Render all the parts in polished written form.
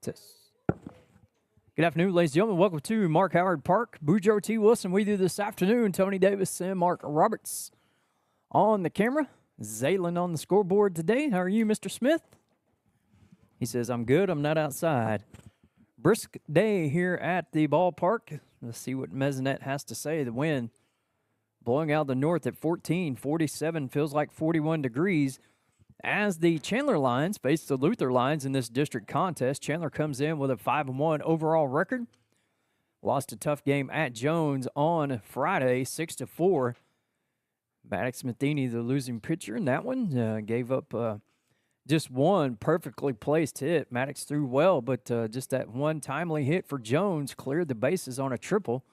Test. Good afternoon, ladies and gentlemen. Welcome to Mark Howard Park. Boudreaux T. Wilson with you this afternoon. Tony Davis and Mark Roberts on the camera. Zaylen on the scoreboard today. How are you, Mr. Smith? He says, I'm good. I'm not outside. Brisk day here at the ballpark. Let's see what Mesonet has to say. The wind blowing out the north at 14, 47, feels like 41 degrees. As the Chandler Lions face the Luther Lions in this district contest, Chandler comes in with a 5-1 overall record. Lost a tough game at Jones on Friday, 6-4. Maddox Matheny, the losing pitcher in that one, gave up just one perfectly placed hit. Maddox threw well, but just that one timely hit for Jones cleared the bases on a triple.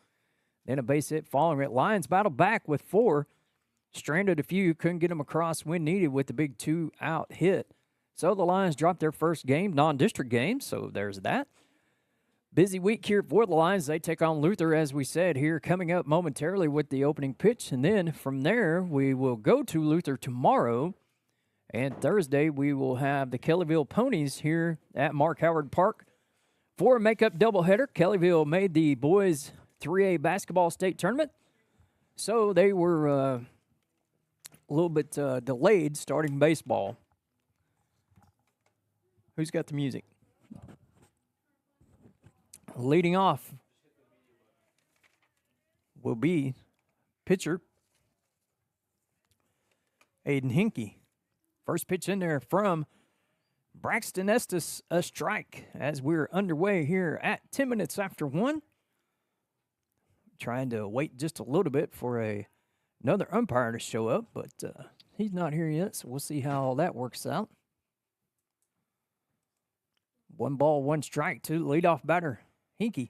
Then a base hit following it. Lions battled back with 4. Stranded a few, couldn't get them across when needed with the big 2-out hit. So the Lions dropped their first game, non-district game, so there's that. Busy week here for the Lions. They take on Luther, as we said, here coming up momentarily with the opening pitch. And then from there, we will go to Luther tomorrow. And Thursday, we will have the Kellyville Ponies here at Mark Howard Park for a makeup doubleheader. Kellyville made the boys 3A basketball state tournament. So they were a little bit delayed starting baseball. Who's got the music? Leading off will be pitcher Aiden Hinkey. First pitch in there from Braxton Estes, a strike as we're underway here at 10 minutes after 1. Trying to wait just a little bit for another umpire to show up, but he's not here yet, so we'll see how all that works out. 1 ball, 1 strike to the leadoff batter, Hinkey.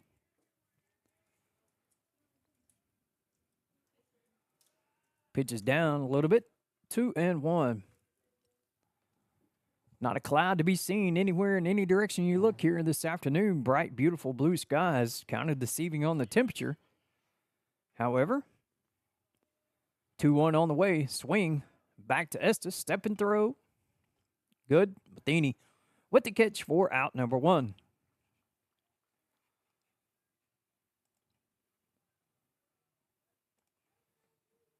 Pitches down a little bit, 2-1. Not a cloud to be seen anywhere in any direction you look here this afternoon. Bright, beautiful blue skies, kind of deceiving on the temperature. However, 2-1 on the way. Swing back to Estes. Step and throw. Good. Matheny with the catch for out number 1.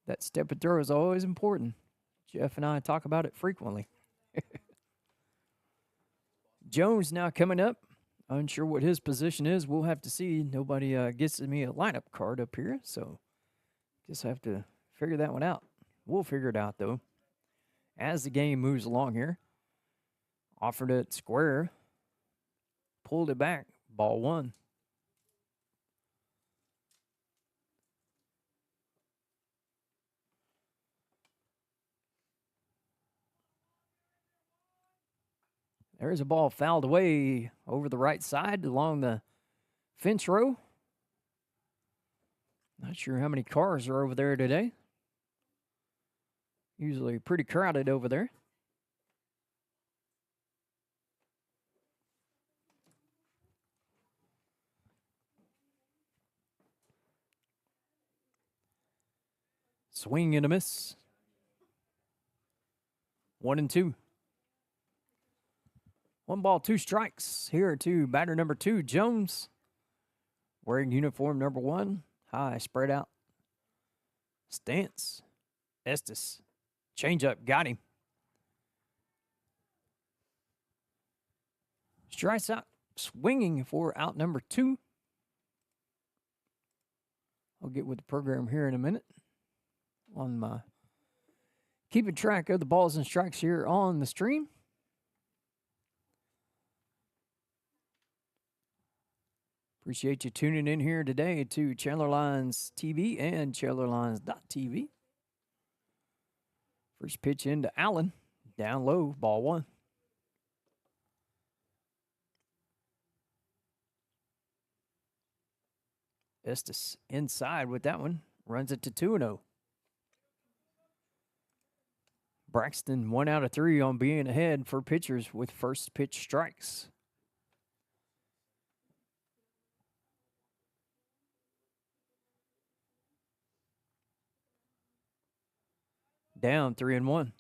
That step and throw is always important. Jeff and I talk about it frequently. Jones now coming up. Unsure what his position is. We'll have to see. Nobody gets me a lineup card up here, so just have to figure that one out. We'll figure it out, though. As the game moves along here, offered it square, pulled it back, ball 1. There's a ball fouled away over the right side along the fence row. Not sure how many cars are over there today. Usually pretty crowded over there. Swing and a miss. 1-2. 1 ball, 2 strikes here to batter number 2, Jones. Wearing uniform number 1. High, spread out. Stance. Estes. Changeup, got him. Strikes out, swinging for out number 2. I'll get with the program here in a minute. On my keeping track of the balls and strikes here on the stream. Appreciate you tuning in here today to Chandler Lions TV and ChandlerLions.tv. First pitch into Allen. Down low, ball 1. Estes inside with that one. Runs it to 2-0. Braxton 1 out of 3 on being ahead for pitchers with first pitch strikes. Down 3-1.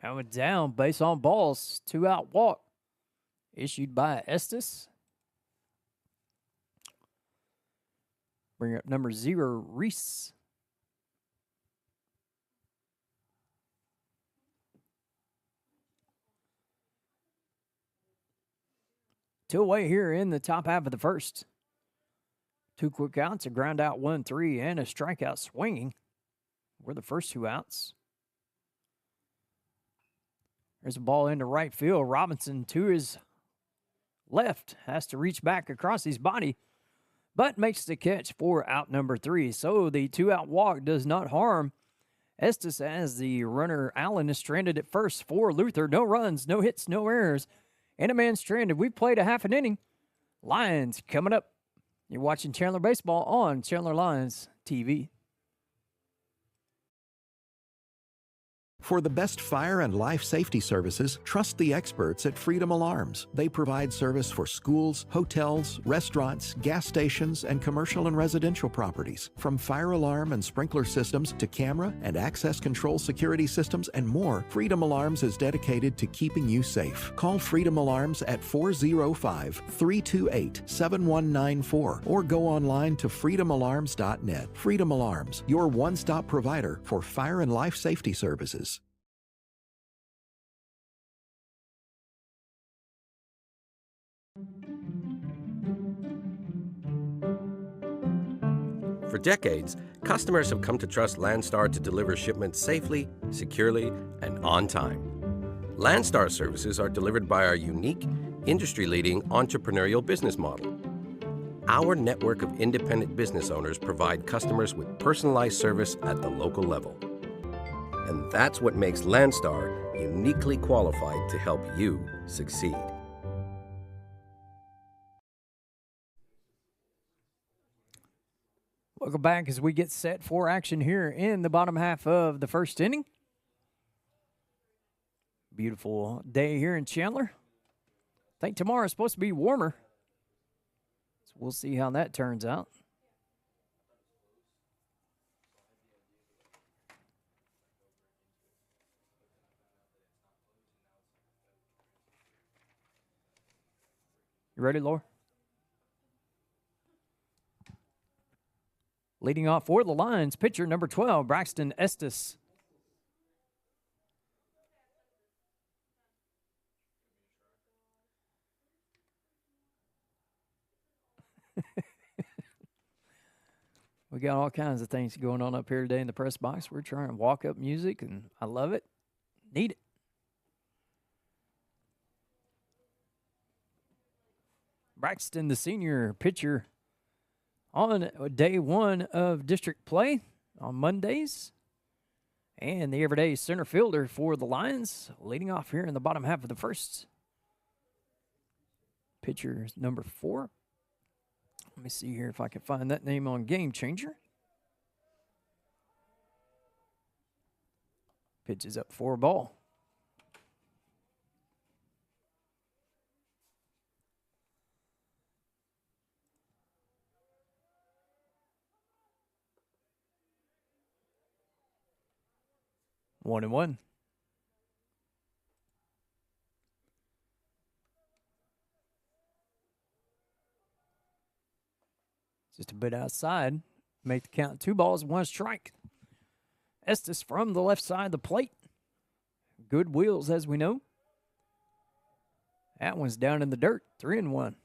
That went down, base on balls, 2-out walk issued by Estes. Bring up number 0, Reese. Two away here in the top half of the first. 2 quick outs, a ground out 1-3, and a strikeout swinging were the first 2 outs. There's a ball into right field. Robinson to his left has to reach back across his body, but makes the catch for out number 3. So the 2-out walk does not harm Estes as the runner Allen is stranded at first for Luther. No runs, no hits, no errors, and a man stranded. We've played a half an inning. Lions coming up. You're watching Chandler Baseball on Chandler Lions TV. For the best fire and life safety services, trust the experts at Freedom Alarms. They provide service for schools, hotels, restaurants, gas stations, and commercial and residential properties. From fire alarm and sprinkler systems to camera and access control security systems and more, Freedom Alarms is dedicated to keeping you safe. Call Freedom Alarms at 405-328-7194 or go online to freedomalarms.net. Freedom Alarms, your one-stop provider for fire and life safety services. For decades, customers have come to trust Landstar to deliver shipments safely, securely, and on time. Landstar services are delivered by our unique, industry-leading entrepreneurial business model. Our network of independent business owners provide customers with personalized service at the local level. And that's what makes Landstar uniquely qualified to help you succeed. Welcome back as we get set for action here in the bottom half of the first inning. Beautiful day here in Chandler. I think tomorrow is supposed to be warmer. So we'll see how that turns out. You ready, Laura? Leading off for the Lions, pitcher number 12, Braxton Estes. We got all kinds of things going on up here today in the press box. We're trying to walk up music, and I love it. Need it. Braxton, the senior pitcher, on day 1 of district play on Mondays. And the everyday center fielder for the Lions, leading off here in the bottom half of the first. Pitcher number 4. Let me see here if I can find that name on Game Changer. Pitches up for a ball. One and one. Just a bit outside. Make the count 2 balls, 1 strike. Estes from the left side of the plate. Good wheels, as we know. That one's down in the dirt. 3 and 1.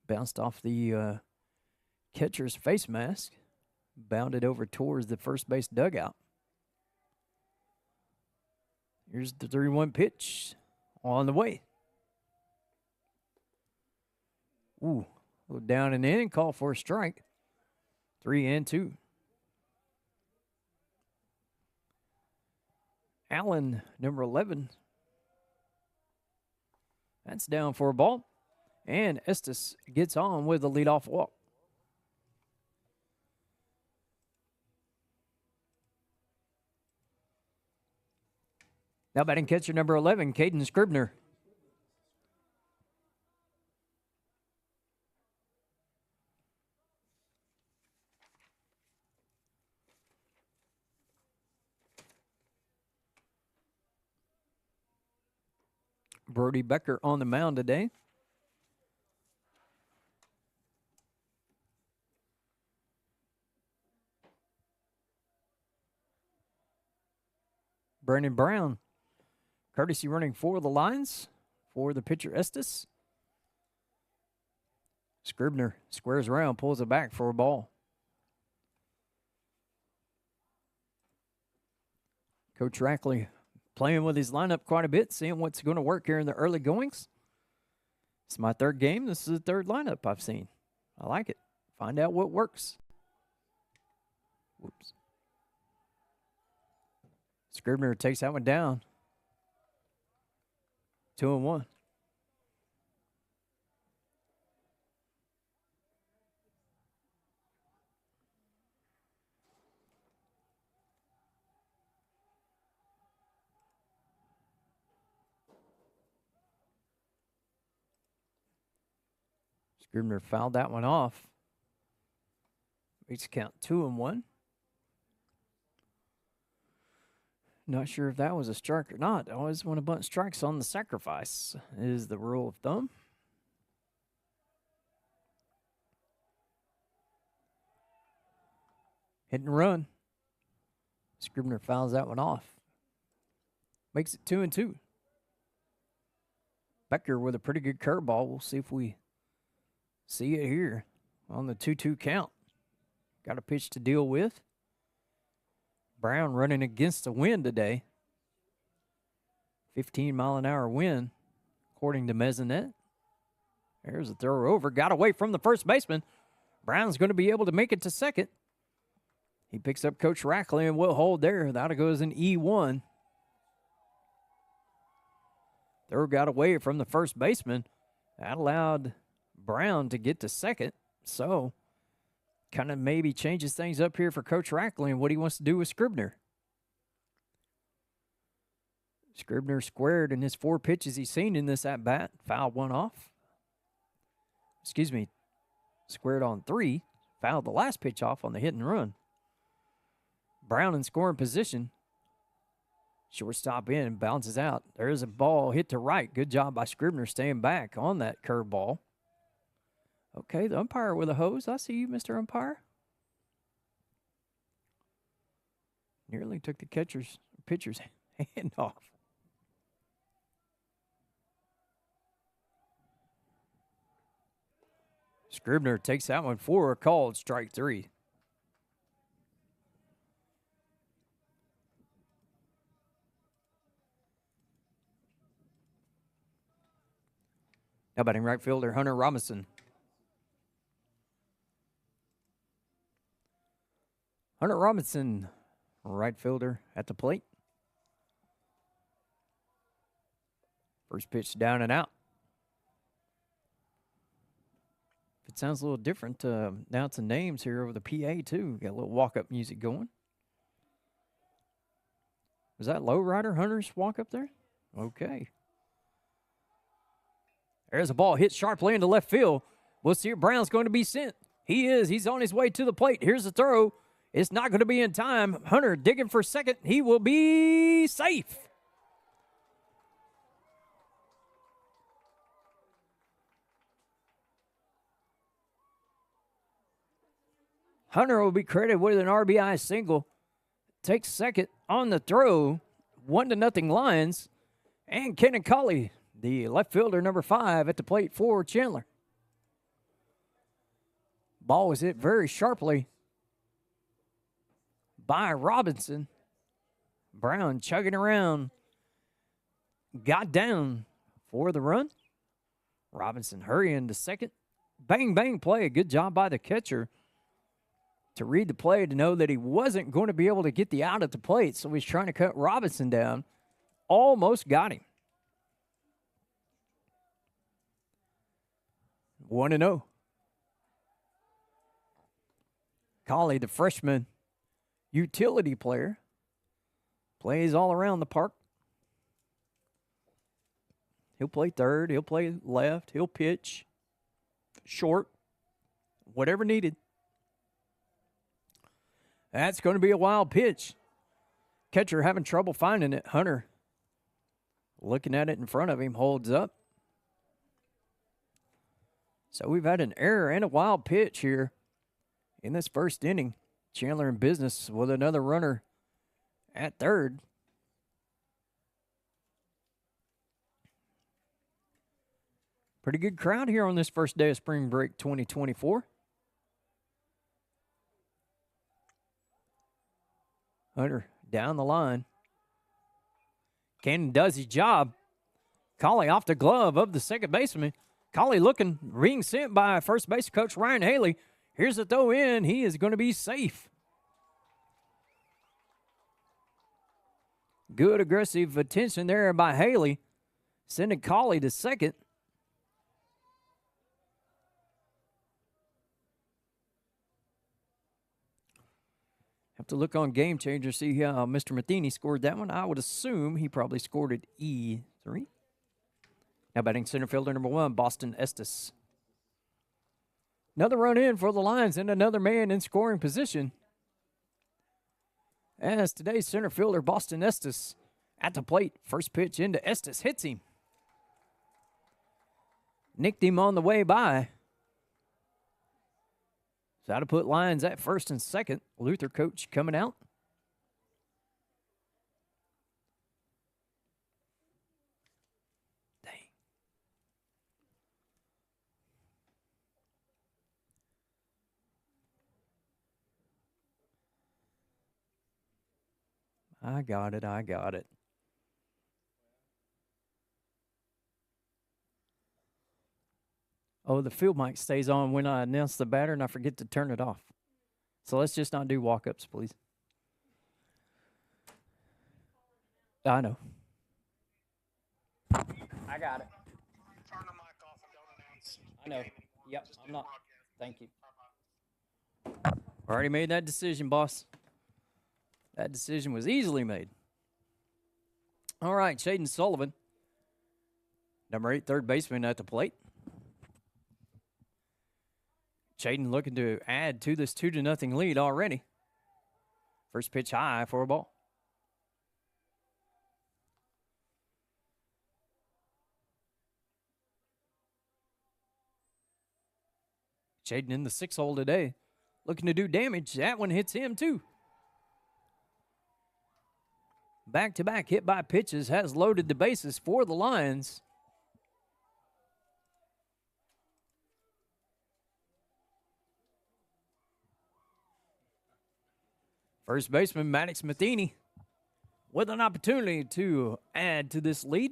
Bounced off the catcher's face mask. Bounded over towards the first base dugout. Here's the 3-1 pitch on the way. Ooh, a little down and in, call for a strike. 3 and 2. Allen, number 11. That's down for a ball. And Estes gets on with a leadoff walk. Now batting catcher number 11, Caden Scribner. Brody Becker on the mound today. Brandon Brown, courtesy running for the Lions for the pitcher Estes. Scribner squares around, pulls it back for a ball. Coach Rackley playing with his lineup quite a bit, seeing what's going to work here in the early goings. It's my third game. This is the third lineup I've seen. I like it. Find out what works. Whoops. Scribner takes that one down. 2-1. Scribner fouled that one off. Makes it count 2-1. Not sure if that was a strike or not. Always want to bunt strikes on the sacrifice is the rule of thumb. Hit and run. Scribner fouls that one off. Makes it 2-2. Becker with a pretty good curveball. We'll see if we see it here on the 2-2 count. Got a pitch to deal with. Brown running against the wind today. 15-mile-an-hour wind, according to Mezzanette. There's a throw over. Got away from the first baseman. Brown's going to be able to make it to second. He picks up Coach Rackley and will hold there. That goes an E1. Throw got away from the first baseman. That allowed Brown to get to second. So, kind of maybe changes things up here for Coach Rackley and what he wants to do with Scribner. Scribner squared in his 4 pitches he's seen in this at-bat. Fouled one off. Excuse me. Squared on 3. Fouled the last pitch off on the hit and run. Brown in scoring position. Shortstop in, bounces out. There's a ball hit to right. Good job by Scribner staying back on that curveball. Okay, the umpire with a hose. I see you, Mr. Umpire. Nearly took the pitcher's hand off. Scribner takes that one for a called strike 3. Now batting right fielder Hunter Robinson. Hunter Robinson, right fielder at the plate. First pitch down and out. It sounds a little different. Announcing names here over the PA, too. Got a little walk-up music going. Was that Lowrider Hunter's walk-up there? Okay. There's a ball hit sharply into left field. We'll see if Brown's going to be sent. He is. He's on his way to the plate. Here's the throw. It's not going to be in time. Hunter digging for second. He will be safe. Hunter will be credited with an RBI single. Takes second on the throw. 1-0 Lions. And Kenan Colley, the left fielder, number 5, at the plate for Chandler. Ball was hit very sharply by Robinson. Brown chugging around. Got down for the run. Robinson hurrying to second. Bang, bang play. Good job by the catcher to read the play to know that he wasn't going to be able to get the out at the plate, so he's trying to cut Robinson down. Almost got him. 1-0. Colley, the freshman utility player, plays all around the park. He'll play third. He'll play left. He'll pitch short, whatever needed. That's going to be a wild pitch. Catcher having trouble finding it. Hunter looking at it in front of him, holds up. So we've had an error and a wild pitch here in this first inning. Chandler in business with another runner at third. Pretty good crowd here on this first day of spring break 2024. Hunter down the line. Cannon does his job. Collie off the glove of the second baseman. Collie looking, being sent by first base coach Ryan Haley. Here's a throw in. He is going to be safe. Good aggressive attention there by Haley. Sending Collie to second. Have to look on Game Changer, see how Mr. Matheny scored that one. I would assume he probably scored it E3. Now batting center fielder number 1, Boston Estes. Another run in for the Lions and another man in scoring position. As today's center fielder, Boston Estes, at the plate. First pitch into Estes, hits him. Nicked him on the way by. So how to put Lions at first and second. Luther coach coming out. Dang. I got it. Oh, the field mic stays on when I announce the batter and I forget to turn it off. So let's just not do walk-ups, please. I know. I got it. Turn the mic off and don't announce. I know. Yep, I'm not. Thank you. Already made that decision, boss. That decision was easily made. All right, Shaden Sullivan, number 8, third baseman at the plate. Shaden looking to add to this 2-0 lead already. First pitch high for a ball. Shaden in the 6 hole today. Looking to do damage. That one hits him too. Back-to-back hit by pitches has loaded the bases for the Lions. First baseman Maddox Matheny with an opportunity to add to this lead.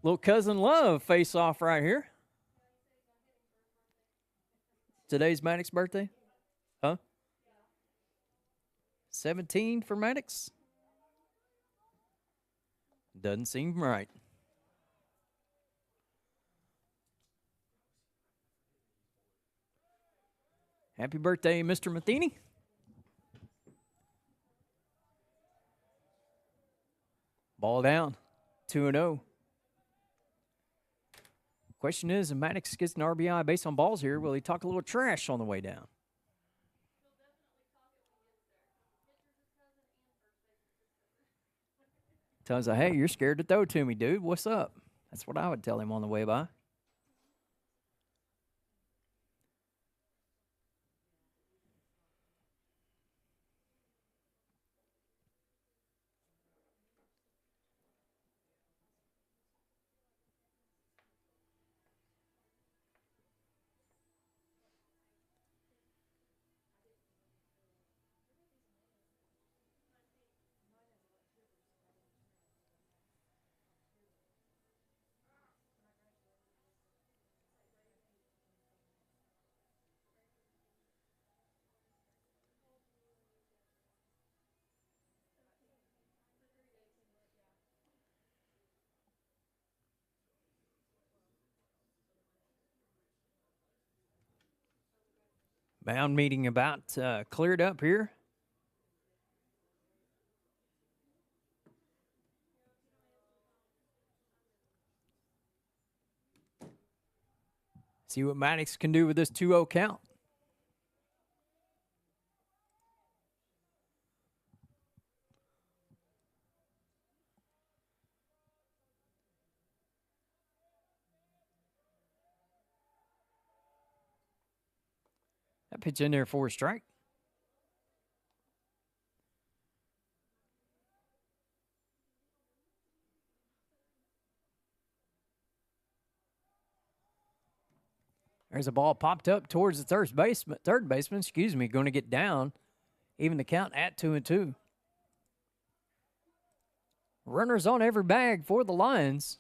Little Cousin Love face-off right here. Today's Maddox's birthday? Huh? 17 for Maddox? Doesn't seem right. Happy birthday, Mr. Matheny. Ball down, 2-0. Question is, if Maddox gets an RBI based on balls here, will he talk a little trash on the way down? Tells him, hey, you're scared to throw to me, dude. What's up? That's what I would tell him on the way by. Mound meeting about cleared up here. See what Maddox can do with this 2-0 count. That pitch in there for a strike. There's a ball popped up towards the third baseman, going to get down. Even the count at 2-2. Runners on every bag for the Lions.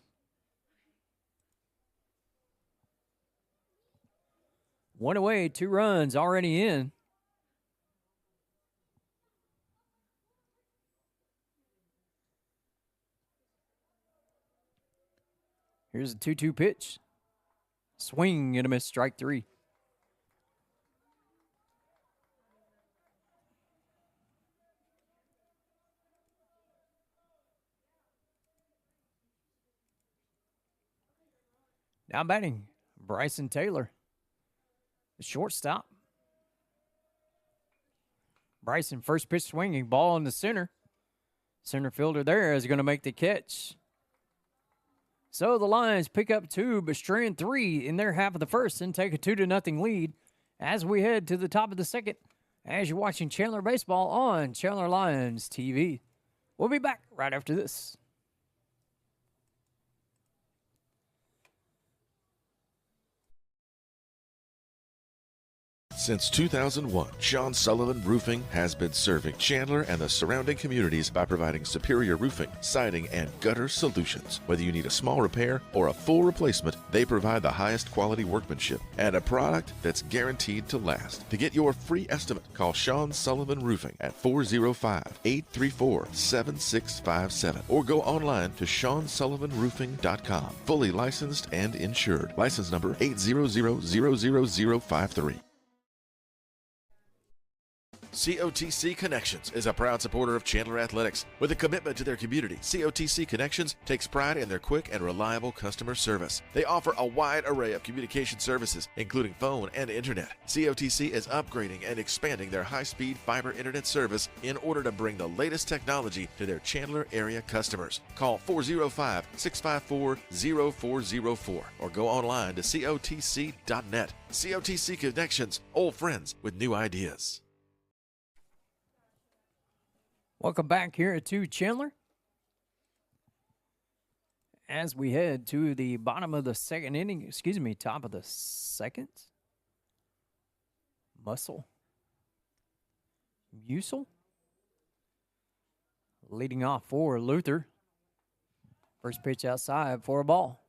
One away, 2 runs already in. Here's a 2-2 pitch. Swing and a miss, strike 3. Now batting, Bryson Taylor, the shortstop. Bryson, first pitch swinging, ball in the center. Center fielder there is going to make the catch. So the Lions pick up 2, but strand 3 in their half of the first and take a 2-0 lead as we head to the top of the second as you're watching Chandler Baseball on Chandler Lions TV. We'll be back right after this. Since 2001, Sean Sullivan Roofing has been serving Chandler and the surrounding communities by providing superior roofing, siding, and gutter solutions. Whether you need a small repair or a full replacement, they provide the highest quality workmanship and a product that's guaranteed to last. To get your free estimate, call Sean Sullivan Roofing at 405-834-7657 or go online to SeanSullivanRoofing.com. Fully licensed and insured. License number 8000053. COTC Connections is a proud supporter of Chandler Athletics. With a commitment to their community, COTC Connections takes pride in their quick and reliable customer service. They offer a wide array of communication services, including phone and internet. COTC is upgrading and expanding their high-speed fiber internet service in order to bring the latest technology to their Chandler area customers. Call 405-654-0404 or go online to cotc.net. COTC Connections, old friends with new ideas. Welcome back here to Chandler. As we head to the bottom of the second inning, top of the second. Muscle leading off for Luther. First pitch outside for a ball.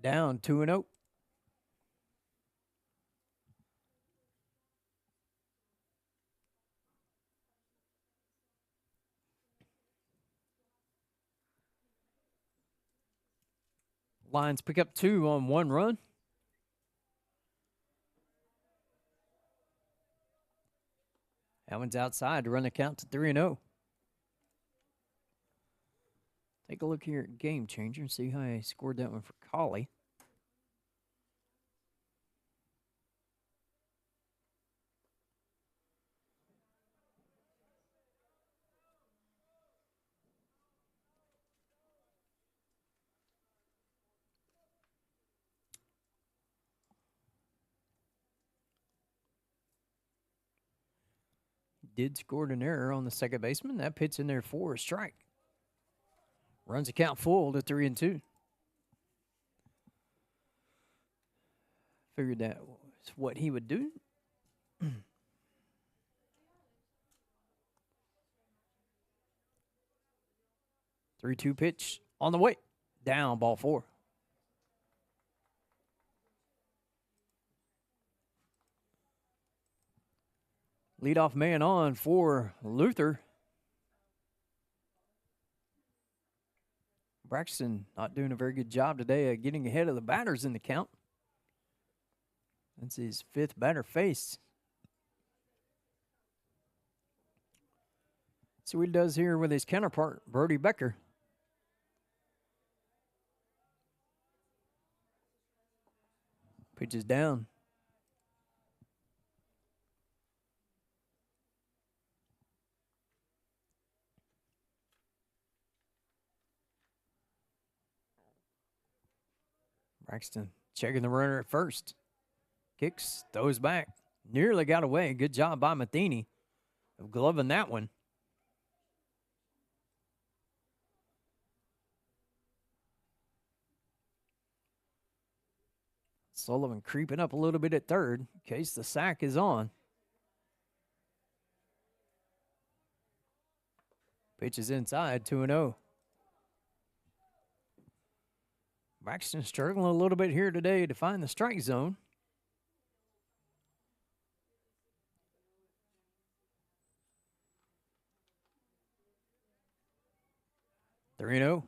Down 2-0. Lions pick up 2 on 1 run. That one's outside to run the count to 3-0. Take a look here at Game Changer and see how I scored that one for Collie. Did score an error on the second baseman. That pitch in there for a strike. Runs the count full to 3-2. Figured that was what he would do. 3-2 pitch on the way. Down, ball 4. Leadoff man on for Luther. Braxton not doing a very good job today of getting ahead of the batters in the count. That's his 5th batter faced. See what he does here with his counterpart, Brody Becker. Pitches down. Braxton checking the runner at first. Kicks, throws back. Nearly got away. Good job by Matheny of gloving that one. Sullivan creeping up a little bit at third in case the sack is on. Pitch is inside, 2-0. Braxton struggling a little bit here today to find the strike zone. Three 0.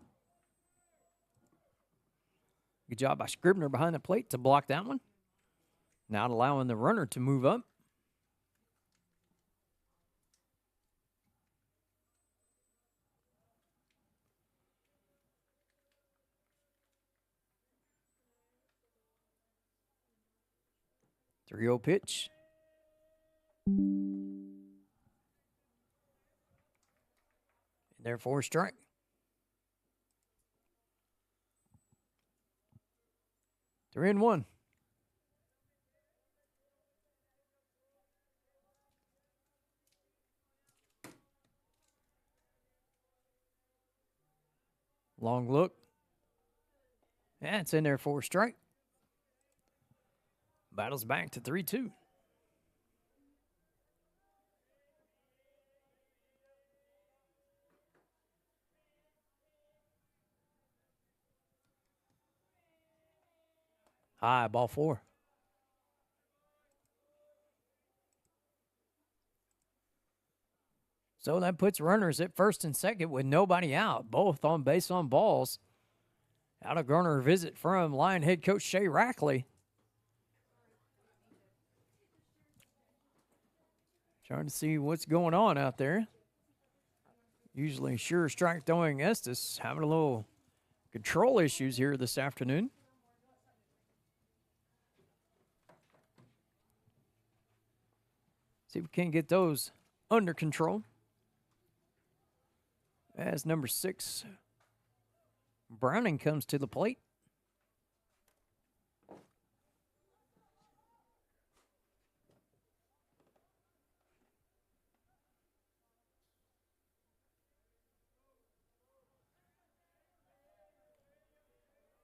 Good job by Scribner behind the plate to block that one. Not allowing the runner to move up. Three 0 pitch. And therefore, strike. Three and one. Long look. That's in there for a strike. Battles back to 3-2. High, ball 4. So that puts runners at first and second with nobody out, both on base on balls. Out of garner visit from Lion head coach Shay Rackley. Trying to see what's going on out there. Usually sure strike throwing Estes having a little control issues here this afternoon. See if we can't get those under control. As number 6, Browning comes to the plate.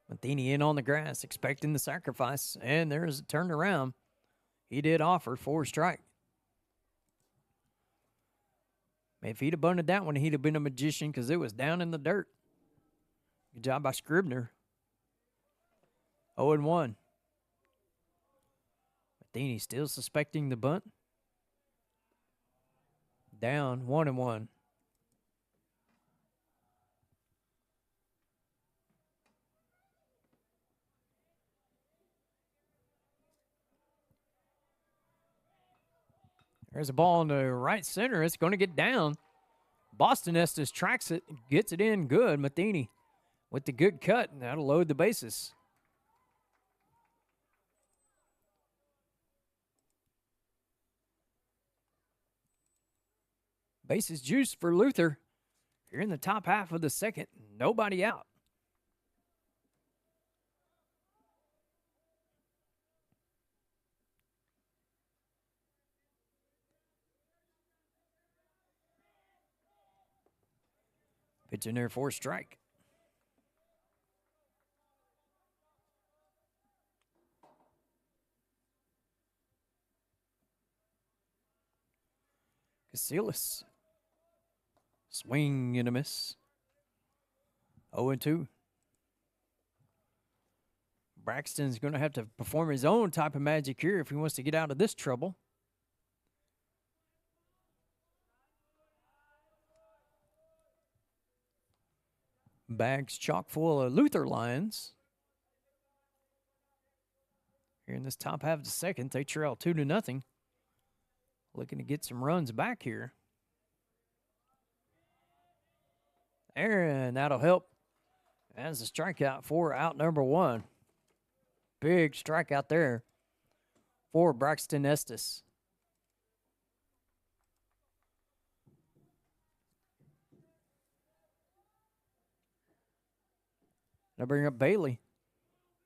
Matheny in on the grass, expecting the sacrifice, and there's a turnaround. He did offer for a strike. If he'd have bunted that one, he'd have been a magician because it was down in the dirt. Good job by Scribner. 0-1. Matheny still suspecting the bunt. Down 1-1. There's a ball in the right center. It's going to get down. Boston Estes tracks it, gets it in good. Matheny with the good cut, and that'll load the bases. Bases juice for Luther. Here in the top half of the second, nobody out. Pitch in there for a strike. Casillas. Swing and a miss. 0-2. Braxton's going to have to perform his own type of magic here if he wants to get out of this trouble. Bags chock full of Luther Lions. Here in this top half of the second, they trail 2-0. Looking to get some runs back here. And that'll help as a strikeout for out number 1. Big strikeout there for Braxton Estes. Now bring up Bailey.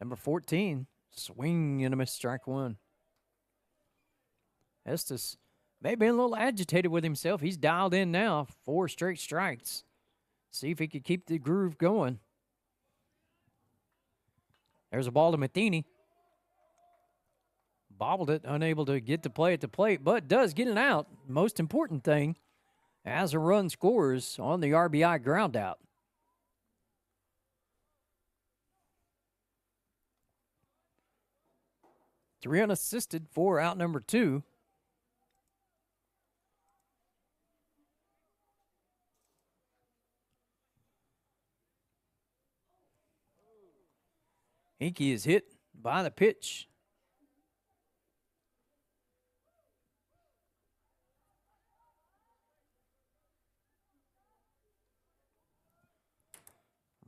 Number 14, swing and a miss, strike one. Estes may be a little agitated with himself. He's dialed in now, 4 straight strikes. See if he could keep the groove going. There's a ball to Matheny. Bobbled it, unable to get the play at the plate, but does get it out. Most important thing, as a run scores on the RBI ground out. Three unassisted for out number 2. Hinkie is hit by the pitch.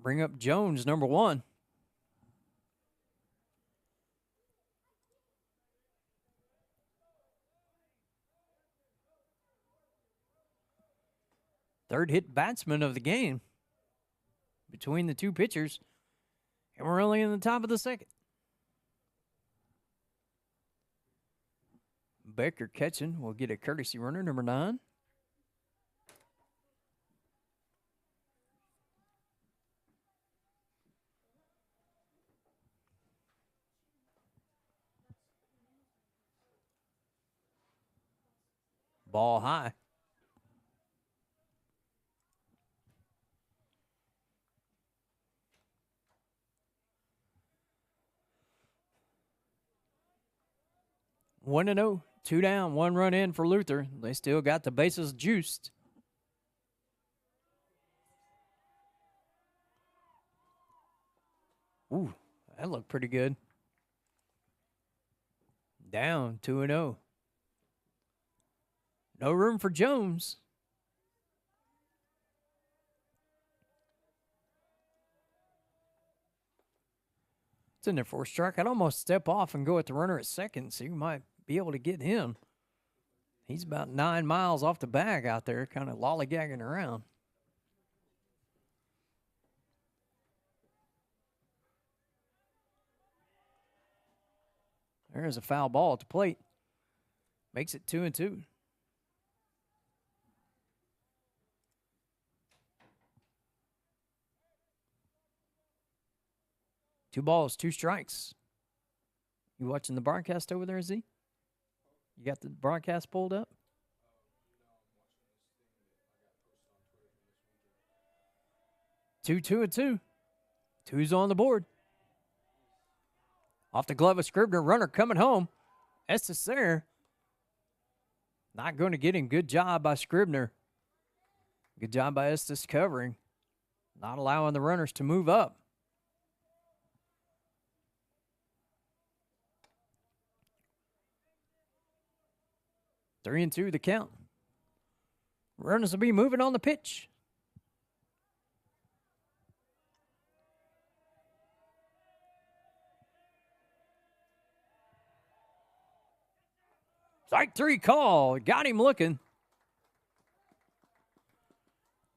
Bring up Jones, number 1. Third hit batsman of the game between the two pitchers. And we're only in the top of the second. Becker catching will get a courtesy runner, number 9. Ball high. One and 0, 2 down, 1 run in for Luther. They still got the bases juiced. Ooh, that looked pretty good. Down 2 and 0. No room for Jones. It's in there for a strike. I'd almost step off and go at the runner at second, so you might be able to get him. He's about 9 miles off the bag out there, kind of lollygagging around. There's a foul ball at the plate. Makes it 2 and 2. Two balls, 2 strikes. You watching the broadcast over there, Z? You got the broadcast pulled up? Two and 2. 2's on the board. Off the glove of Scribner, runner coming home. Estes there. Not going to get him. Good job by Scribner. Good job by Estes covering. Not allowing the runners to move up. 3 and 2 the count. Runners will be moving on the pitch. Strike 3 call. Got him looking.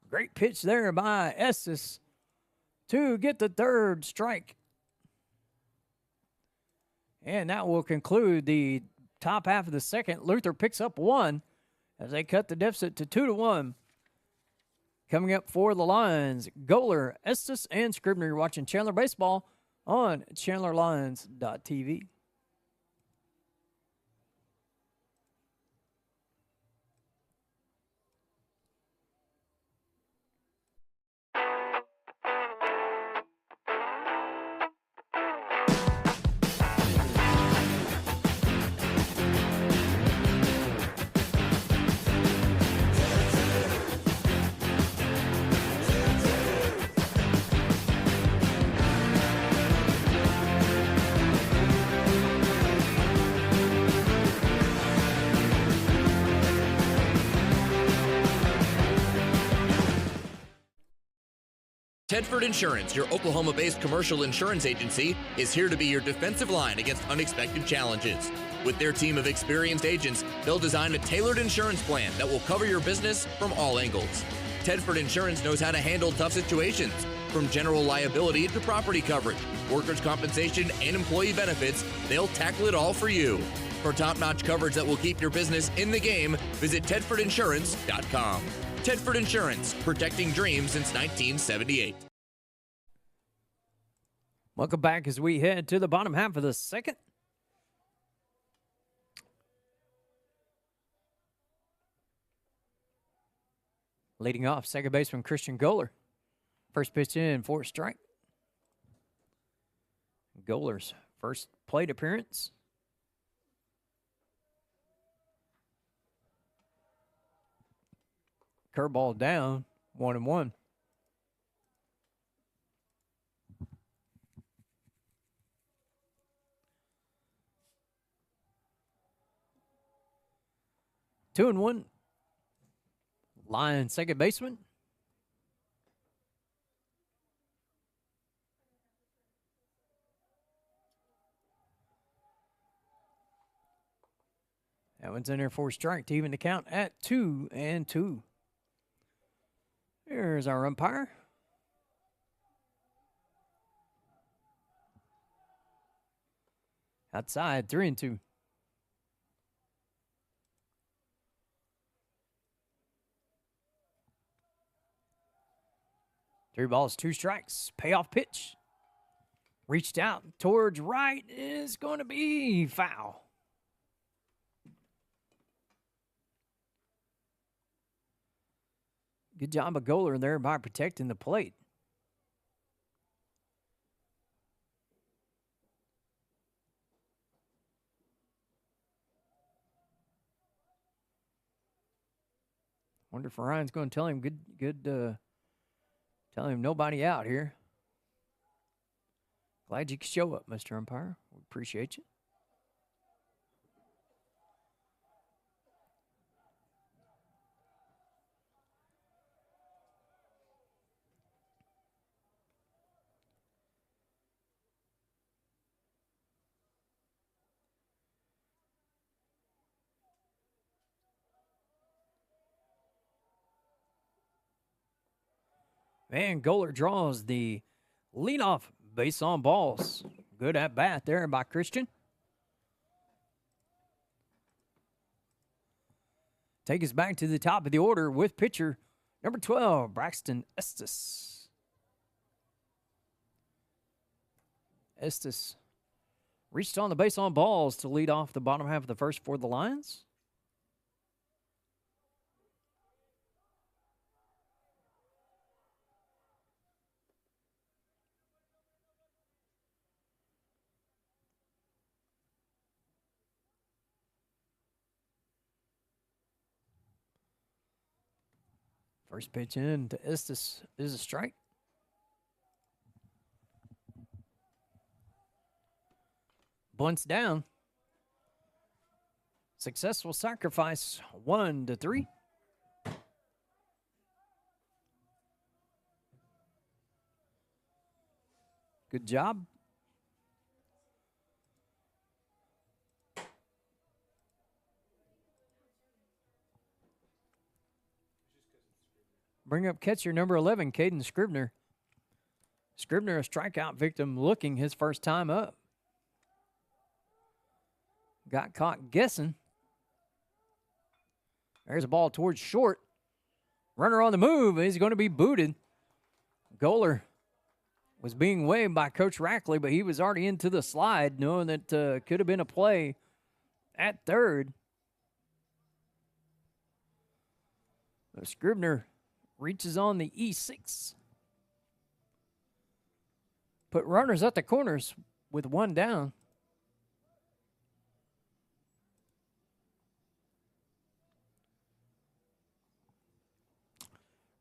Great pitch there by Estes to get the 3rd strike. And that will conclude the top half of the second. Luther picks up 1 as they cut the deficit to 2-1. Coming up for the Lions, Goler, Estes, and Scribner. You're watching Chandler Baseball on ChandlerLions.tv. Tedford Insurance, your Oklahoma-based commercial insurance agency, is here to be your defensive line against unexpected challenges. With their team of experienced agents, they'll design a tailored insurance plan that will cover your business from all angles. Tedford Insurance knows how to handle tough situations. From general liability to property coverage, workers' compensation, and employee benefits, they'll tackle it all for you. For top-notch coverage that will keep your business in the game, visit TedfordInsurance.com. Tedford Insurance, protecting dreams since 1978. Welcome back as we head to the bottom half of the second. Leading off, second baseman Christian Goller. First pitch in for a strike. Goller's first plate appearance. Curveball down, 1-1. Two and one. Line second baseman. That one's in there for a strike to even the count at 2-2. Here's our umpire. Outside, 3-2. Three balls, two strikes. Payoff pitch. Reached out towards right is going to be foul. Good job of Goller there by protecting the plate. Wonder if Ryan's going to tell him tell him nobody out here. Glad you could show up, Mr. Umpire. We appreciate you. And Goller draws the leadoff base on balls. Good at bat there by Christian. Take us back to the top of the order with pitcher number 12, Braxton Estes. Estes reached on the base on balls to lead off the bottom half of the first for the Lions. First pitch in to Estes is a strike. Bunts down. Successful sacrifice, 1-3. Good job. Bring up catcher number 11, Caden Scribner. Scribner, a strikeout victim, looking his first time up. Got caught guessing. There's a ball towards short. Runner on the move. He's going to be booted. Goller was being waved by Coach Rackley, but he was already into the slide, knowing that could have been a play at third. Scribner reaches on the E6. Put runners at the corners with one down.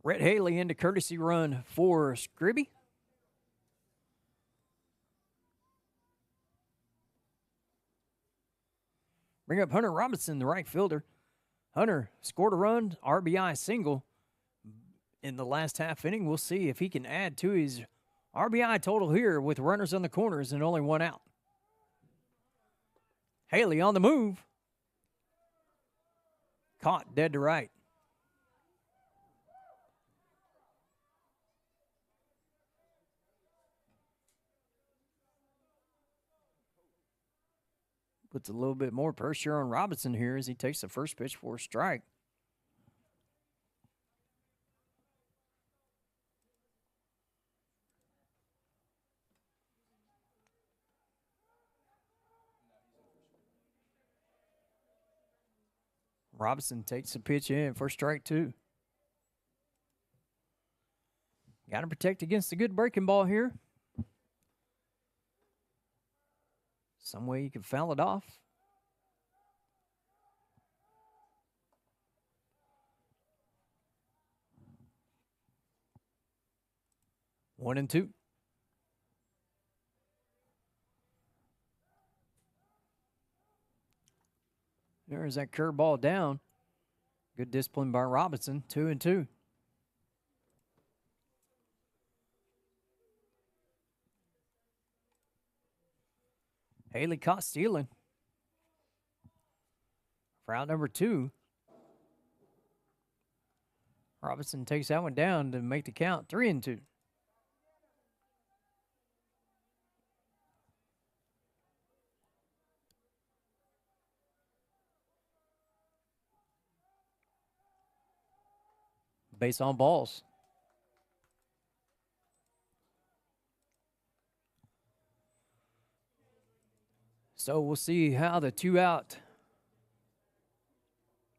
Rhett Haley into courtesy run for Scribby. Bring up Hunter Robinson, the right fielder. Hunter scored a run, RBI single in the last half inning. We'll see if he can add to his RBI total here with runners on the corners and only one out. Haley on the move. Caught dead to right. Puts a little bit more pressure on Robinson here as he takes the first pitch for a strike. Robinson takes the pitch in for strike 2. Got to protect against a good breaking ball here. Some way you can foul it off. One and two. There's that curveball down. Good discipline by Robinson. 2 and 2. Haley caught stealing. For out number 2. Robinson takes that one down to make the count 3 and 2. Base on balls. So we'll see how the 2 out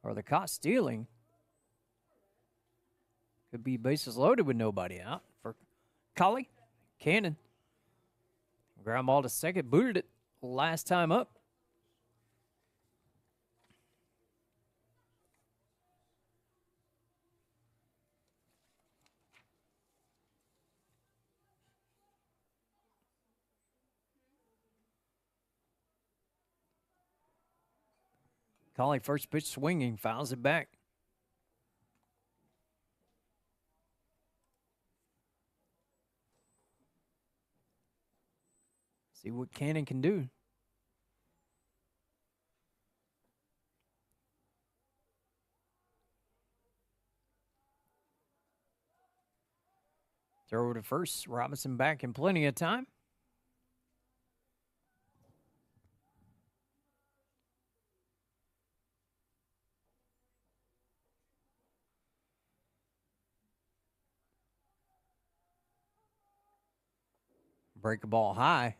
or the caught stealing could be bases loaded with nobody out for Collie. Cannon. Ground ball to second. Booted it last time up. Collie first pitch swinging, fouls it back. See what Cannon can do. Throw to first. Robinson back in plenty of time. Break a ball high.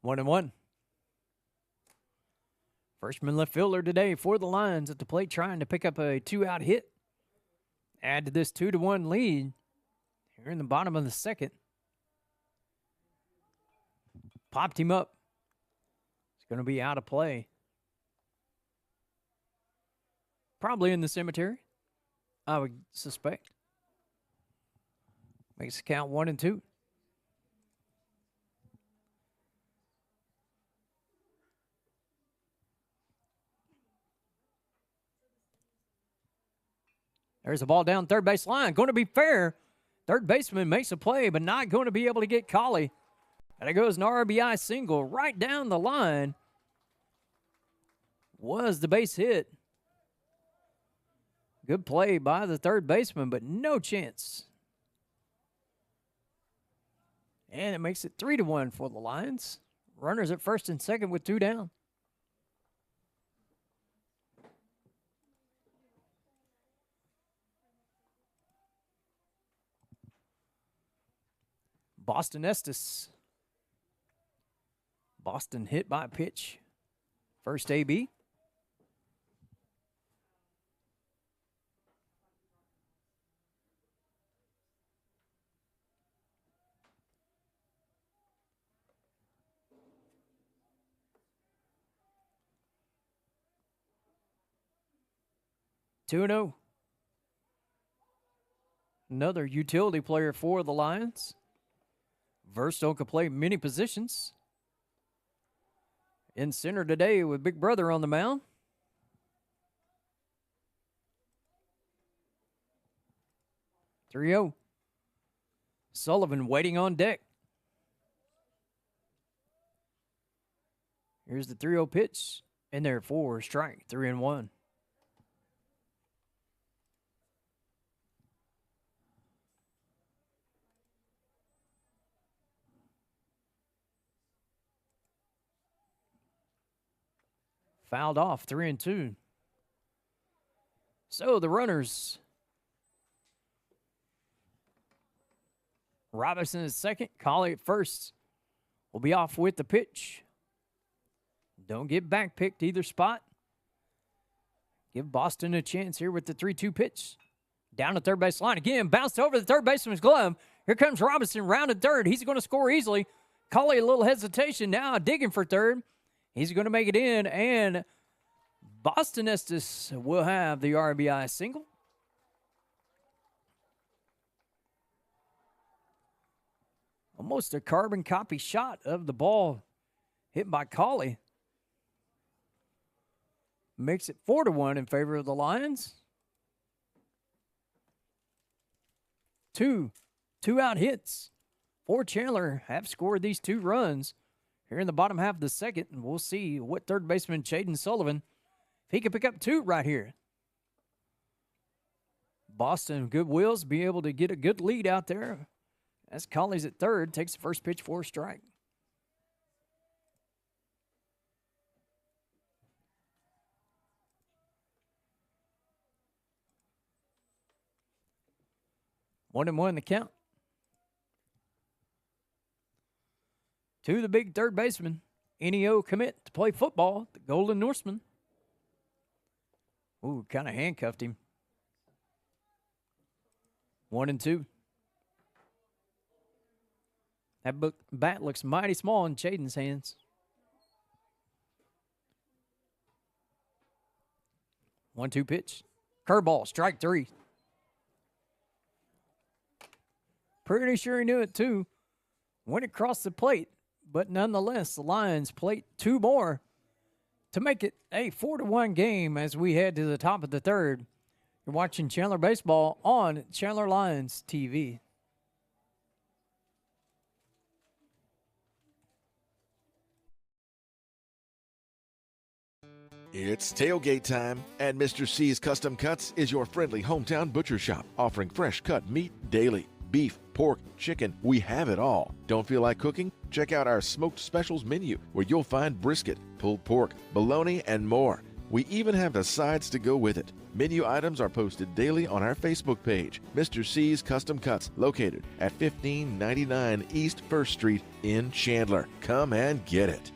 1-1. Freshman left fielder today for the Lions at the plate trying to pick up a 2-out hit. Add to this 2-1 lead here in the bottom of the second. Popped him up. It's going to be out of play. Probably in the cemetery, I would suspect. Makes the count 1 and 2. There's a ball down third base line. Going to be fair. Third baseman makes a play, but not going to be able to get Collie. And it goes an RBI single right down the line. Was the base hit. Good play by the third baseman, but no chance. And it makes it 3-1 for the Lions. Runners at first and second with 2 down. Boston Estes. Boston hit by pitch. First AB. Two 2-0. Another utility player for the Lions. Versto can play many positions. In center today with Big Brother on the mound. Three-0. Sullivan waiting on deck. Here's the 3-0 pitch. In there for strike. 3-1. Fouled off, 3-2. So the runners, Robinson at second, Colley at first, will be off with the pitch. Don't get backpicked either spot. Give Boston a chance here with the 3-2 pitch. Down the third base line again, bounced over the third baseman's glove. Here comes Robinson, rounded third. He's going to score easily. Colley, a little hesitation now, digging for third. He's going to make it in, and Boston Estes will have the RBI single. Almost a carbon copy shot of the ball hit by Colley. Makes it 4-1 in favor of the Lions. Two out hits for Chandler have scored these 2 runs here in the bottom half of the second, and we'll see what third baseman Chaden Sullivan, if he can pick up 2 right here. Boston, good wills, be able to get a good lead out there as Colley's at third, takes the first pitch for a strike. One and one the count. To the big third baseman, Ennio commit to play football, the Golden Norseman. Ooh, kind of handcuffed him. 1-2. That bat looks mighty small in Chaden's hands. 1-2 pitch. Curveball, strike 3. Pretty sure he knew it too. Went across the plate, but nonetheless, the Lions plate 2 more to make it a 4-1 game as we head to the top of the third. You're watching Chandler Baseball on Chandler Lions TV. It's tailgate time, and Mr. C's Custom Cuts is your friendly hometown butcher shop, offering fresh cut meat daily. Beef, pork, chicken, we have it all. Don't feel like cooking? Check out our smoked specials menu, where you'll find brisket, pulled pork, bologna, and more. We even have the sides to go with it. Menu items are posted daily on our Facebook page, Mr. C's Custom Cuts, located at 1599 East 1st Street in Chandler. Come and get it.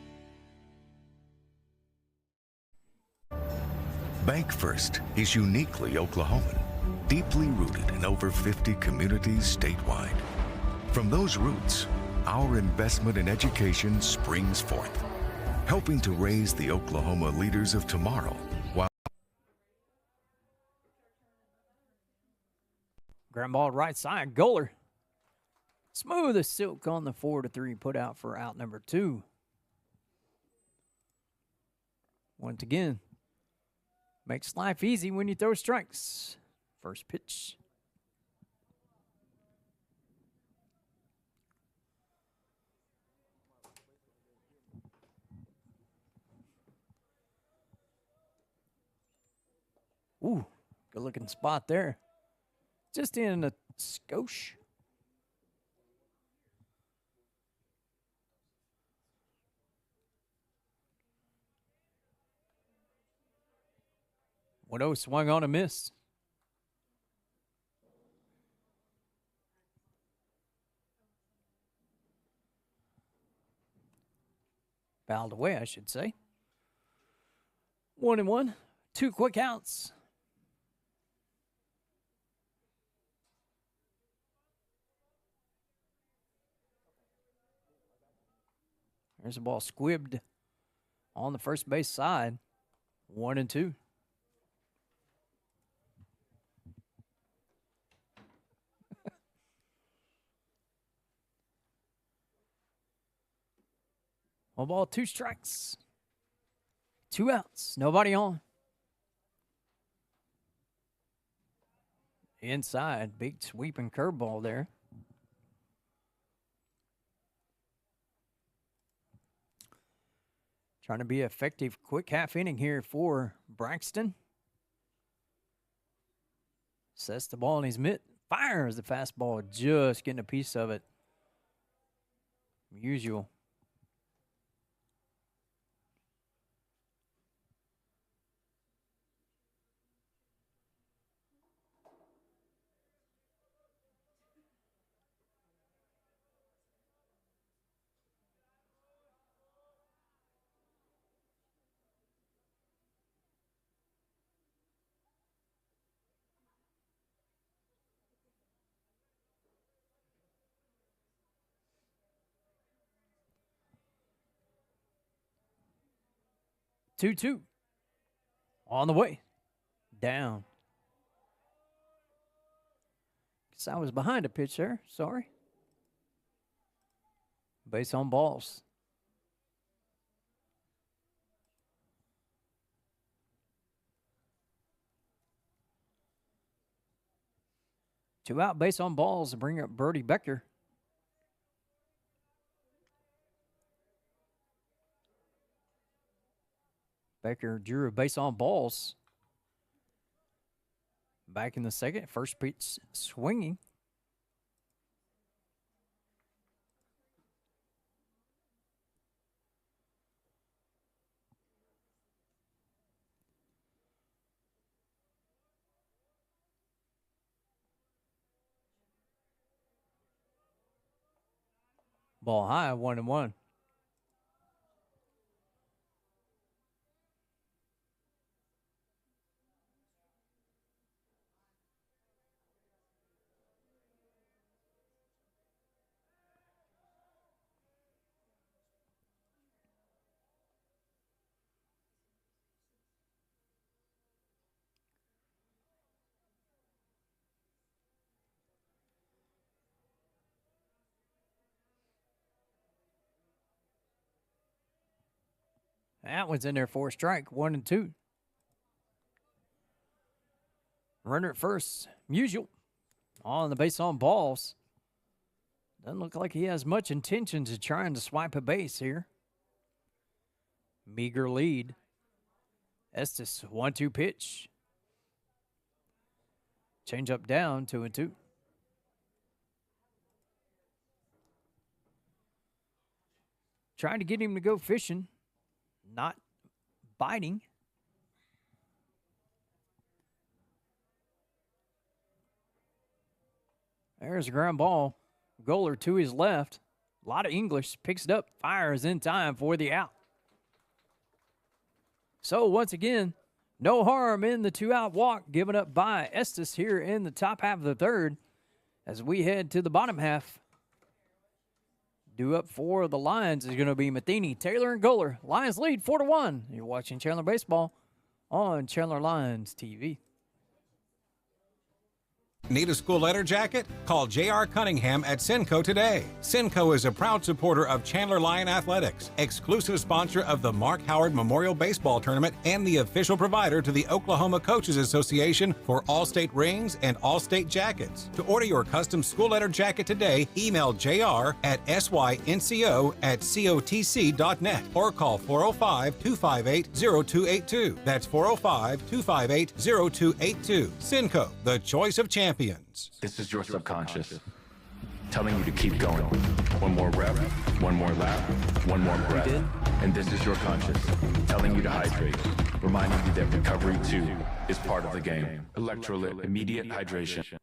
Bank First is uniquely Oklahoman, deeply rooted in over 50 communities statewide. From those roots, our investment in education springs forth, helping to raise the Oklahoma leaders of tomorrow while Ground ball right side, Goler. Smooth as silk on the 4-3 put out for out number 2. Once again, makes life easy when you throw strikes. First pitch. Ooh, good looking spot there. Just in a skosh. One-0 swung on a miss. Fouled away, I should say. 1-1. 2 quick outs. There's a ball squibbed on the first base side. 1-2. One ball, 2 strikes. 2 outs. Nobody on. Inside. Big sweeping curveball there. Trying to be effective. Quick half inning here for Braxton. Sets the ball in his mitt. Fires the fastball. Just getting a piece of it. Usual. 2-2. On the way. Down. Guess I was behind a pitch there. Sorry. Base on balls. Two out, base on balls to bring up Brody Becker. Becker drew a base on balls. Back in the second, first pitch swinging. Ball high, 1-1. That one's in there for a strike, 1-2. Runner at first, Musial on the base on balls. Doesn't look like he has much intention to trying to swipe a base here. Meager lead. Estes, 1-2 pitch. Change up down, 2-2. Trying to get him to go fishing. Not biting. There's a ground ball. Goaler to his left. A lot of English. Picks it up. Fires in time for the out. So once again, no harm in the 2-out walk given up by Estes here in the top half of the third. As we head to the bottom half. Due up for the Lions is going to be Matheny, Taylor, and Goaler. Lions lead 4-1. You're watching Chandler Baseball on Chandler Lions TV. Need a school letter jacket? Call J.R. Cunningham at Cinco today. Cinco is a proud supporter of Chandler Lion Athletics, exclusive sponsor of the Mark Howard Memorial Baseball Tournament, and the official provider to the Oklahoma Coaches Association for All-State rings and All-State jackets. To order your custom school letter jacket today, email JR at synco@cotc.net or call 405-258-0282. That's 405-258-0282. Cinco, the choice of champions. This is your subconscious telling you to keep going. One more rep, one more lap, one more breath. And this is your conscious telling you to hydrate, reminding you that recovery too is part of the game. Electrolyte, immediate hydration.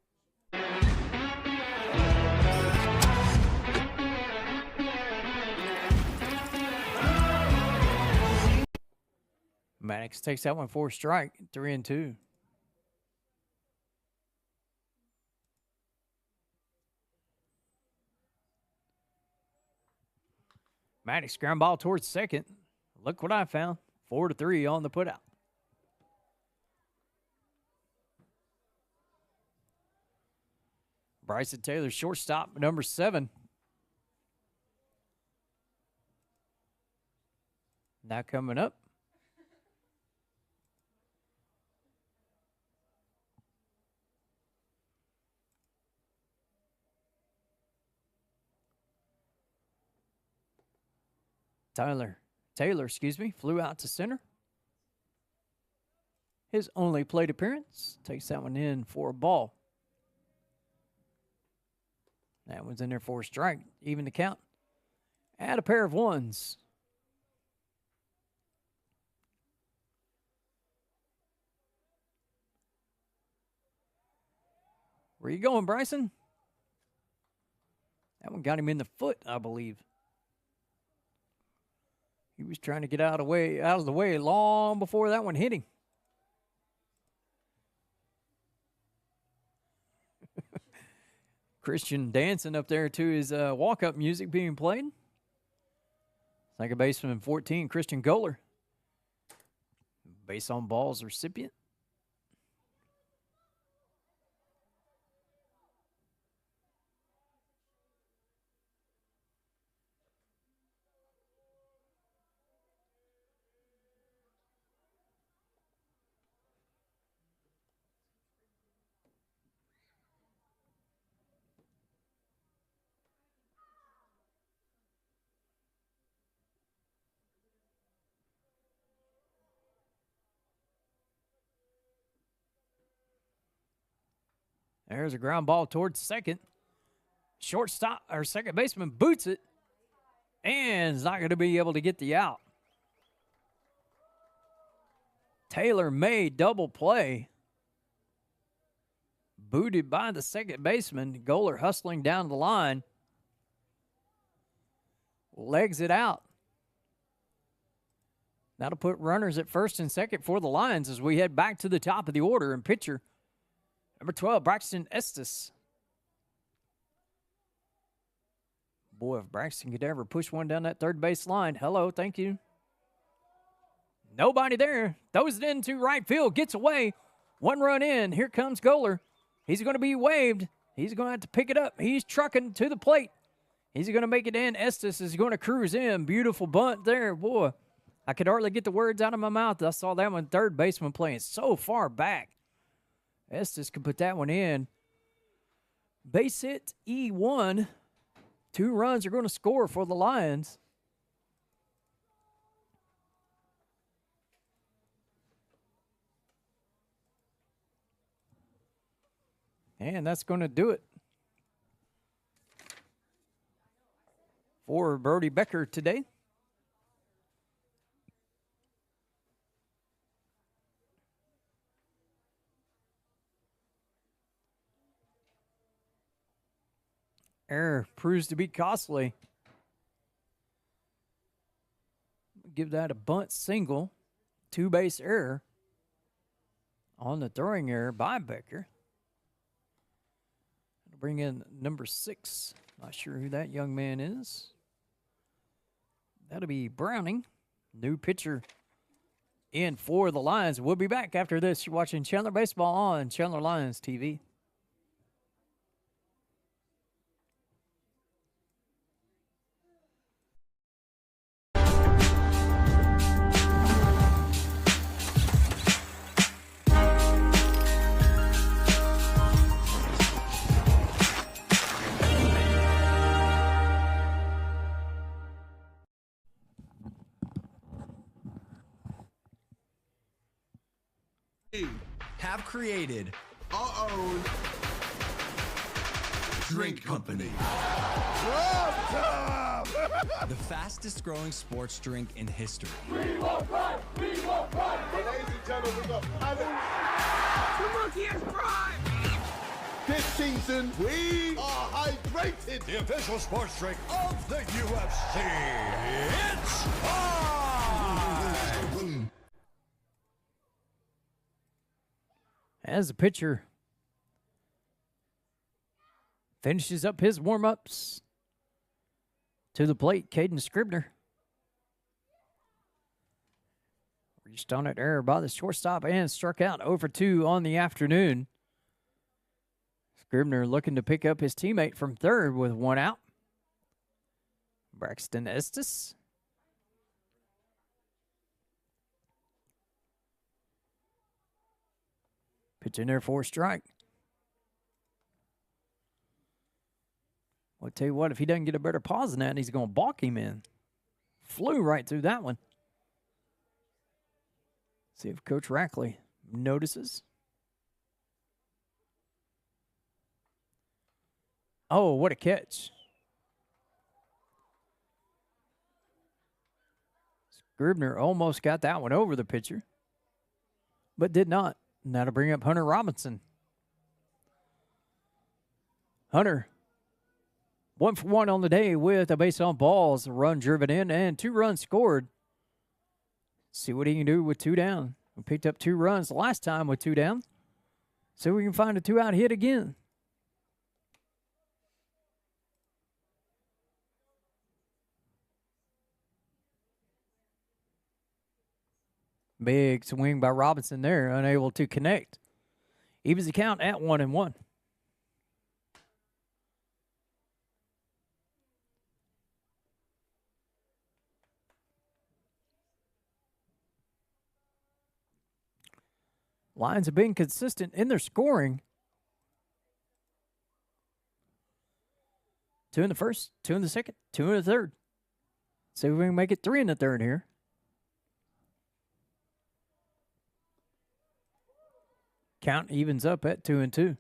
Maddox takes that one for a strike, 3-2. Maddox ground ball towards second. Look what I found. 4-3 on the putout. Bryson Taylor, shortstop, number 7. Now coming up. Taylor, flew out to center. His only plate appearance. Takes that one in for a ball. That one's in there for a strike. Even the count. Add a pair of ones. Where you going, Bryson? That one got him in the foot, I believe. He was trying to get out of the way long before that one hit him. Christian dancing up there to his walk-up music being played. Second baseman 14, Christian Goaler. Base on balls recipient. There's a ground ball towards second. Shortstop or second baseman boots it and is not going to be able to get the out. Taylor made double play. Booted by the second baseman. Goler hustling down the line. Legs it out. That'll put runners at first and second for the Lions as we head back to the top of the order. And pitcher number 12, Braxton Estes. Boy, if Braxton could ever push one down that third base line. Hello, thank you. Nobody there. Throws it into right field. Gets away. One run in. Here comes Goler. He's going to be waved. He's going to have to pick it up. He's trucking to the plate. He's going to make it in. Estes is going to cruise in. Beautiful bunt there. Boy, I could hardly get the words out of my mouth. I saw that one. Third baseman playing so far back. Estes could put that one in. Base hit E1. 2 runs are going to score for the Lions. And that's going to do it for Brody Becker today. Error proves to be costly. Give that a bunt single. 2-base error on the throwing error by Becker. Bring in number 6. Not sure who that young man is. That'll be Browning. New pitcher in for the Lions. We'll be back after this. You're watching Chandler Baseball on Chandler Lions TV. Have created our own drink company. The fastest growing sports drink in history. We will run! We will run! Ladies and gentlemen, the monkey has prime! This season, we are hydrated! The official sports drink of the UFC. It's time! As the pitcher finishes up his warm-ups, to the plate, Caden Scribner. Reached on it, error by the shortstop and struck out 0-2 on the afternoon. Scribner looking to pick up his teammate from third with 1 out. Braxton Estes. Pitch in there for a strike. I'll tell you what, if he doesn't get a better pause than that, he's going to balk him in. Flew right through that one. See if Coach Rackley notices. Oh, what a catch. Scribner almost got that one over the pitcher, but did not. And that'll bring up Hunter Robinson. Hunter, 1 for 1 on the day with a base on balls, a run driven in, and 2 runs scored. See what he can do with 2 down. We picked up 2 runs last time with 2 down. See if we can find a 2-out hit again. Big swing by Robinson there, unable to connect. Evens the count at 1-1. Lions have been consistent in their scoring. 2 in the first, 2 in the second, 2 in the third. See if we can make it 3 in the third here. Count evens up at 2-2.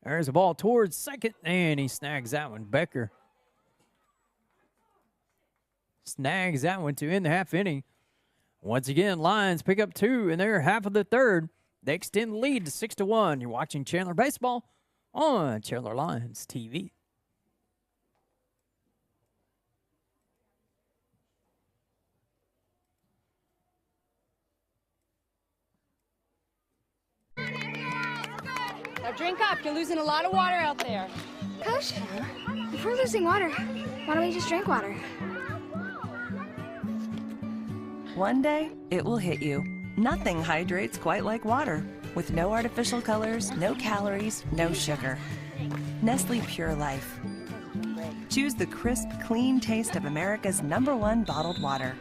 There's a ball towards second, and he snags that one. Becker snags that one to end the half inning. Once again, Lions pick up 2 in their half of the third. They extend the lead to 6-1. You're watching Chandler Baseball on Chandler Lions TV. Now drink up. You're losing a lot of water out there. Coach, if we're losing water, why don't we just drink water? One day, it will hit you. Nothing hydrates quite like water. With no artificial colors, no calories, no sugar. Nestle Pure Life. Choose the crisp, clean taste of America's #1 bottled water.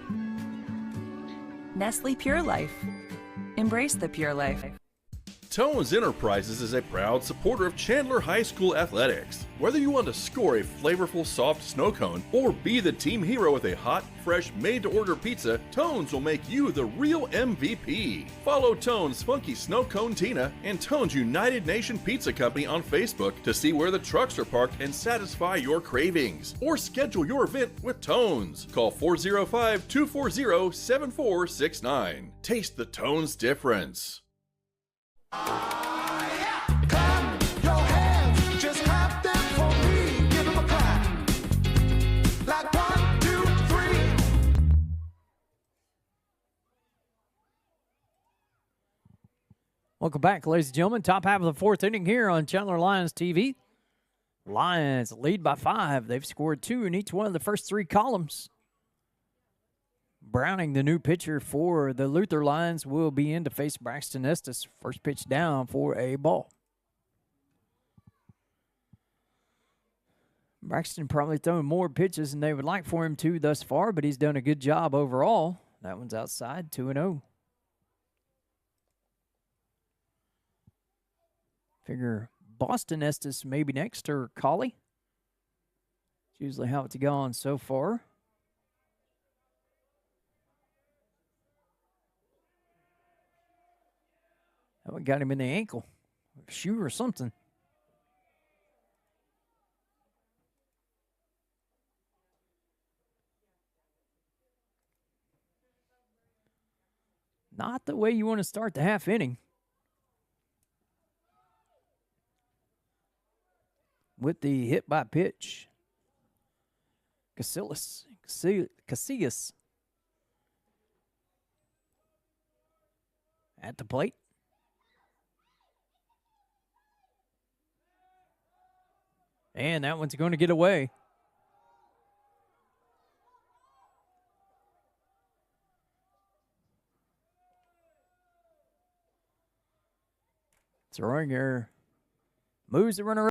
Nestle Pure Life. Embrace the pure life. Tones Enterprises is a proud supporter of Chandler High School athletics. Whether you want to score a flavorful soft snow cone or be the team hero with a hot, fresh, made-to-order pizza, Tones will make you the real MVP. Follow Tones Funky Snow Cone Tina and Tones United Nation Pizza Company on Facebook to see where the trucks are parked and satisfy your cravings. Or schedule your event with Tones. Call 405-240-7469. Taste the Tones difference. Welcome back, ladies and gentlemen. Top half of the fourth inning here on Chandler Lions TV. Lions lead by 5. They've scored 2 in each one of the first 3 columns. Browning, the new pitcher for the Luther Lions, will be in to face Braxton Estes. First pitch down for a ball. Braxton probably throwing more pitches than they would like for him to thus far, but he's done a good job overall. That one's outside, 2-0. Figure Boston Estes maybe next, or Colley. It's usually how it's gone so far. That one got him in the ankle, shoe or something. Not the way you want to start the half inning. With the hit by pitch, Casillas at the plate. And that one's going to get away. Throwing error moves the runner